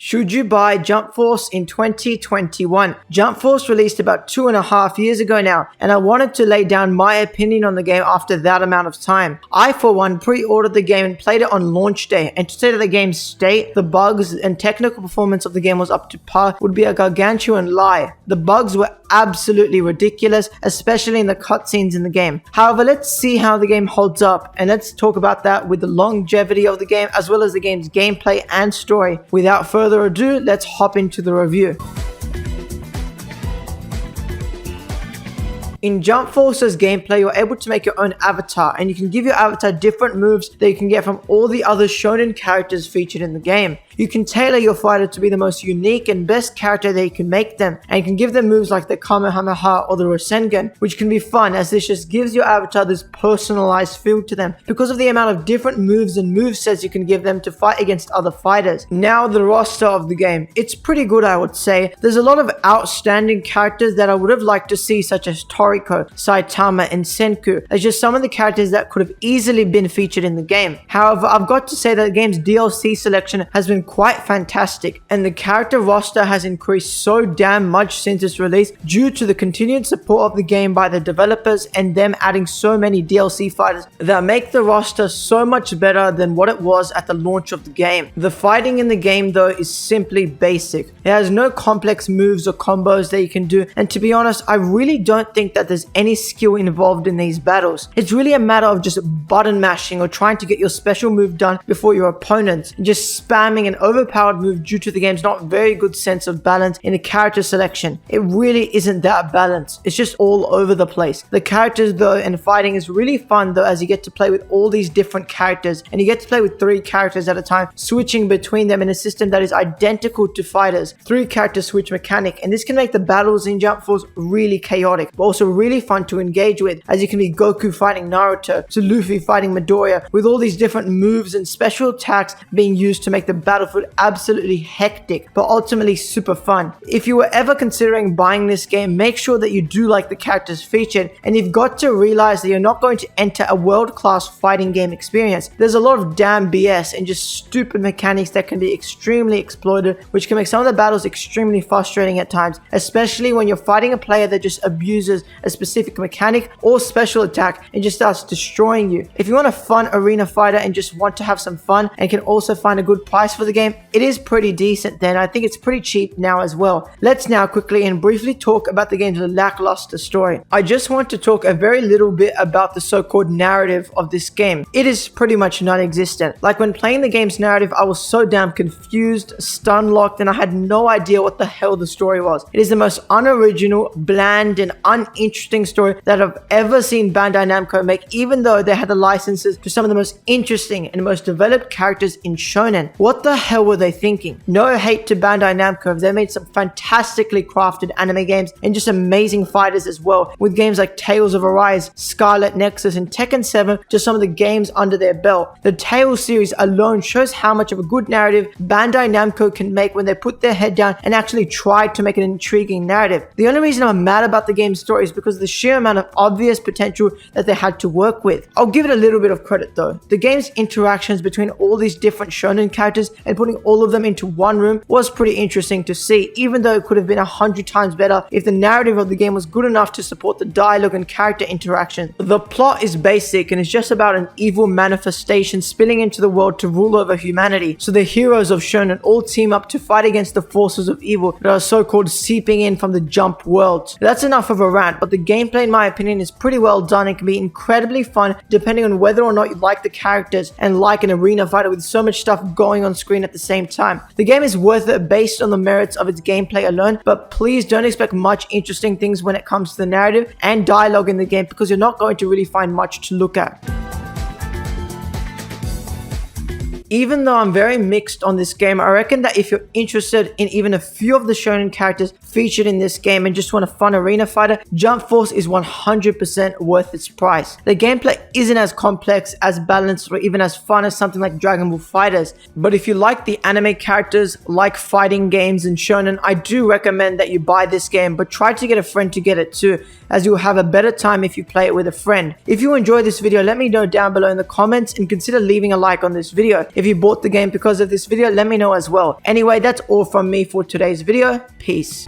Should you buy Jump Force in 2021? Jump Force released about 2.5 years ago now, and I wanted to lay down my opinion on the game after that amount of time. I, for one, pre-ordered the game and played it on launch day, and to say that the game's state, the bugs, and technical performance of the game was up to par would be a gargantuan lie. The bugs were absolutely ridiculous, especially in the cutscenes in the game. However, let's see how the game holds up, and let's talk about that with the longevity of the game as well as the game's gameplay and story. Without further ado, let's hop into the review. In Jump Force's gameplay, you're able to make your own avatar, and you can give your avatar different moves that you can get from all the other shonen characters featured in the game. You can tailor your fighter to be the most unique and best character that you can make them, and you can give them moves like the Kamehameha or the Rasengan, which can be fun as this just gives your avatar this personalized feel to them because of the amount of different moves and movesets you can give them to fight against other fighters. Now, the roster of the game. It's pretty good, I would say. There's a lot of outstanding characters that I would have liked to see, such as Toriko, Saitama, and Senku. There's just some of the characters that could have easily been featured in the game. However, I've got to say that the game's DLC selection has been quite fantastic, and the character roster has increased so damn much since its release due to the continued support of the game by the developers and them adding so many DLC fighters that make the roster so much better than what it was at the launch of the game. The fighting in the game though is simply basic. It has no complex moves or combos that you can do, and to be honest, I really don't think that there's any skill involved in these battles. It's really a matter of just button mashing or trying to get your special move done before your opponents, and just spamming an overpowered move due to the game's not very good sense of balance in the character selection. It really isn't that balanced. It's just all over the place. The characters though and fighting is really fun though, as you get to play with all these different characters, and you get to play with 3 characters at a time, switching between them in a system that is identical to fighters. 3 character switch mechanic, and this can make the battles in Jump Force really chaotic, but also really fun to engage with, as you can be Goku fighting Naruto to Luffy fighting Midoriya, with all these different moves and special attacks being used to make the battlefield absolutely hectic, but ultimately super fun. If you were ever considering buying this game, make sure that you do like the characters featured, and you've got to realize that you're not going to enter a world-class fighting game experience. There's a lot of damn BS and just stupid mechanics that can be extremely exploited, which can make some of the battles extremely frustrating at times, especially when you're fighting a player that just abuses a specific mechanic or special attack and just starts destroying you. If you want a fun arena fighter and just want to have some fun and can also find a good price for the game, it is pretty decent then. I think it's pretty cheap now as well. Let's now quickly and briefly talk about the game's lackluster story. I just want to talk a very little bit about the so-called narrative of this game. It is pretty much non-existent. Like when playing the game's narrative, I was so damn confused, stun-locked, and I had no idea what the hell the story was. It is the most unoriginal, bland, and uninteresting story that I've ever seen Bandai Namco make, even though they had the licenses to some of the most interesting and most developed characters in shonen. What the hell were they thinking? No hate to Bandai Namco, they made some fantastically crafted anime games and just amazing fighters as well, with games like Tales of Arise, Scarlet Nexus, and Tekken 7 just some of the games under their belt. The Tales series alone shows how much of a good narrative Bandai Namco can make when they put their head down and actually try to make an intriguing narrative. The only reason I'm mad about the game's story is because of the sheer amount of obvious potential that they had to work with. I'll give it a little bit of credit though. The game's interactions between all these different shonen characters and putting all of them into one room was pretty interesting to see, even though it could have been 100 times better if the narrative of the game was good enough to support the dialogue and character interaction. The plot is basic and it's just about an evil manifestation spilling into the world to rule over humanity, so the heroes of shonen all team up to fight against the forces of evil that are so-called seeping in from the Jump world. That's enough of a rant, but the gameplay in my opinion is pretty well done and can be incredibly fun depending on whether or not you like the characters and like an arena fighter with so much stuff going on screen at the same time. The game is worth it based on the merits of its gameplay alone, but please don't expect much interesting things when it comes to the narrative and dialogue in the game, because you're not going to really find much to look at. Even though I'm very mixed on this game, I reckon that if you're interested in even a few of the shonen characters featured in this game and just want a fun arena fighter, Jump Force is 100% worth its price. The gameplay isn't as complex, as balanced, or even as fun as something like Dragon Ball FighterZ, but if you like the anime characters, like fighting games and shonen, I do recommend that you buy this game, but try to get a friend to get it too, as you'll have a better time if you play it with a friend. If you enjoyed this video, let me know down below in the comments and consider leaving a like on this video. if you bought the game because of this video, let me know as well. Anyway, that's all from me for today's video. Peace.